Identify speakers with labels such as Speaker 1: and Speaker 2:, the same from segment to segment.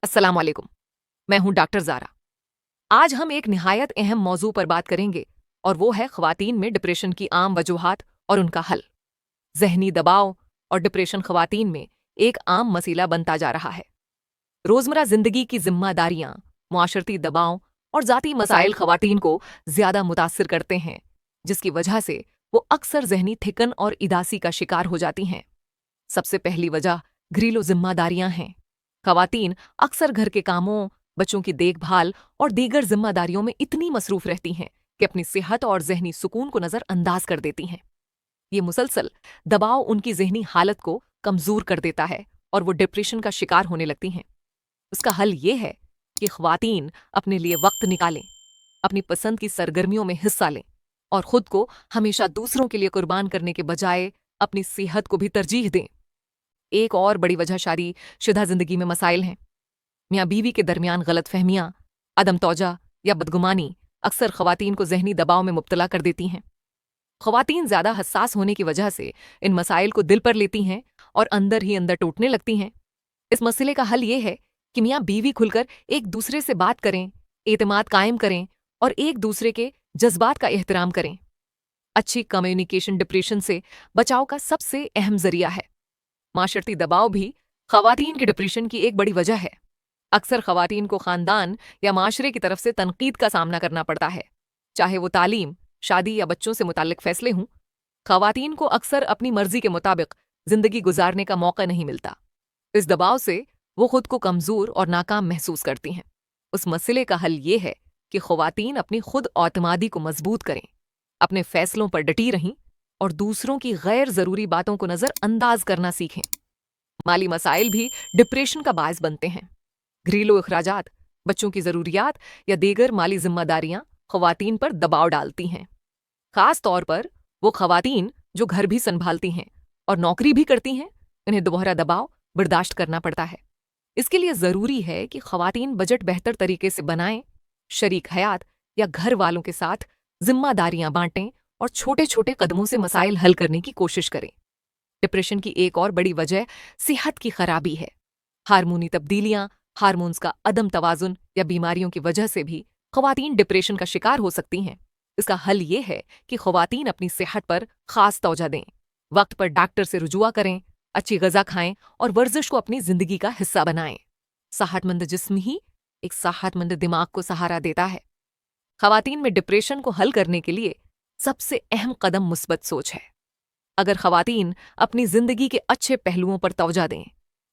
Speaker 1: अस्सलाम वालेकुम। मैं हूं डॉक्टर ज़ारा। आज हम एक निहायत अहम मौजू पर बात करेंगे और वो है ख़वातीन में डिप्रेशन की आम वजूहात और उनका हल। ज़हनी दबाव और डिप्रेशन ख़वातीन में एक आम मसला बनता जा रहा है। रोज़मर्रा ज़िंदगी की ज़िम्मेदारियां, मुआशरती दबाव और ज़ाती मसाइल ख़वातीन को ज़्यादा मुतासिर करते हैं, जिसकी वजह से वो अक्सर ज़हनी थिकन और इदासी का शिकार हो जाती हैं। सबसे पहली वजह घरेलू ज़िम्मेदारियां हैं। ख़वातीन अक्सर घर के कामों, बच्चों की देखभाल और दीगर जिम्मेदारियों में इतनी मसरूफ रहती हैं कि अपनी सेहत और ज़हनी सुकून को नज़रअंदाज कर देती हैं। ये मुसलसल दबाव उनकी ज़हनी हालत को कमज़ोर कर देता है और वो डिप्रेशन का शिकार होने लगती हैं। उसका हल ये है कि ख़वातीन अपने लिए वक्त निकालें, अपनी पसंद की सरगर्मियों में हिस्सा लें और ख़ुद को हमेशा दूसरों के लिए कुर्बान करने के बजाय अपनी सेहत को भी तरजीह दें। एक और बड़ी वजह शादीशुदा ज़िंदगी में मसाइल हैं। मियाँ बीवी के दरमियान गलतफहमियाँ, अदम तौजा या बदगुमानी अक्सर ख़वातीन को ज़हनी दबाव में मुब्तला कर देती हैं। ख़वातीन ज़्यादा हसास होने की वजह से इन मसाइल को दिल पर लेती हैं और अंदर ही अंदर टूटने लगती हैं। इस मसले का हल ये है कि मियाँ बीवी खुलकर एक दूसरे से बात करें, एतमाद कायम करें और एक दूसरे के जज्बात का एहतराम करें। अच्छी कम्युनिकेशन डिप्रेशन से बचाव का सबसे अहम ज़रिया है। माशरती दबाव भी ख़वातीन के डिप्रेशन की एक बड़ी वजह है। अक्सर ख़वातीन को ख़ानदान या माशरे की तरफ से तनकीद का सामना करना पड़ता है, चाहे वो तालीम, शादी या बच्चों से मुताल्लिक फ़ैसले हों। ख़वातीन को अक्सर अपनी मर्ज़ी के मुताबिक ज़िंदगी गुजारने का मौका नहीं मिलता। इस दबाव से वो खुद को कमज़ोर और नाकाम महसूस करती हैं। उस मसले का हल ये है कि ख़वातीन अपनी खुद औतमादी को मजबूत करें, अपने फ़ैसलों पर डटी रहें और दूसरों की गैर ज़रूरी बातों को नज़रअंदाज करना सीखें। माली मसाइल भी डिप्रेशन का बायस बनते हैं। घरेलू अखराजात, बच्चों की ज़रूरियात या दीगर माली जिम्मेदारियां ख़वातीन पर दबाव डालती हैं। ख़ास तौर पर वो ख़वातीन जो घर भी संभालती हैं और नौकरी भी करती हैं, इन्हें दोहरा दबाव बर्दाश्त करना पड़ता है। इसके लिए ज़रूरी है कि ख़वातीन बजट बेहतर तरीके से बनाएं, शरीक हयात या घर वालों के साथ जिम्मेदारियां बांटें और छोटे छोटे कदमों से मसाइल हल करने की कोशिश करें। डिप्रेशन की एक और बड़ी वजह सेहत की खराबी है। हार्मोनी तब्दीलियां, हार्मोन्स का अदम तवाजुन या बीमारियों की वजह से भी ख़वातीन डिप्रेशन का शिकार हो सकती हैं। इसका हल ये है कि ख़वातीन अपनी सेहत पर ख़ास तवज्जो दें, वक्त पर डॉक्टर से रुजुआ करें, अच्छी ग़िज़ा खाएं और वर्जिश को अपनी ज़िंदगी का हिस्सा बनाएं। सेहतमंद जिस्म ही एक सेहतमंद दिमाग को सहारा देता है। ख़वातीन में डिप्रेशन को हल करने के लिए सबसे अहम कदम मुस्बत सोच है। अगर ख़वातीन अपनी ज़िंदगी के अच्छे पहलुओं पर तवज्जो दें,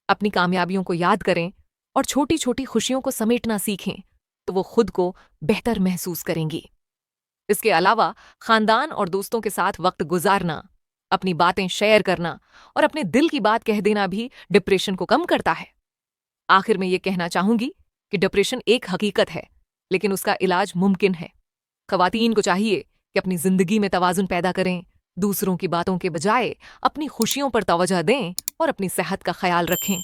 Speaker 1: अपनी कामयाबियों को याद करें और छोटी छोटी खुशियों को समेटना सीखें, तो वो खुद को बेहतर महसूस करेंगी। इसके अलावा ख़ानदान और दोस्तों के साथ वक्त गुजारना, अपनी बातें शेयर करना और अपने दिल की बात कह देना भी डिप्रेशन को कम करता है। आखिर में ये कहना चाहूँगी कि डिप्रेशन एक हकीकत है, लेकिन उसका इलाज मुमकिन है। ख़वातीन को चाहिए कि अपनी ज़िंदगी में तवाज़ुन पैदा करें, दूसरों की बातों के बजाय अपनी खुशियों पर तवज्जो दें और अपनी सेहत का ख्याल रखें।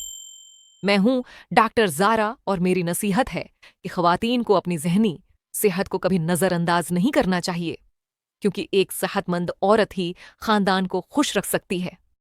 Speaker 1: मैं हूं डॉक्टर ज़ारा और मेरी नसीहत है कि ख़वातीन को अपनी ज़हनी सेहत को कभी नज़रअंदाज नहीं करना चाहिए, क्योंकि एक सेहतमंद औरत ही ख़ानदान को खुश रख सकती है।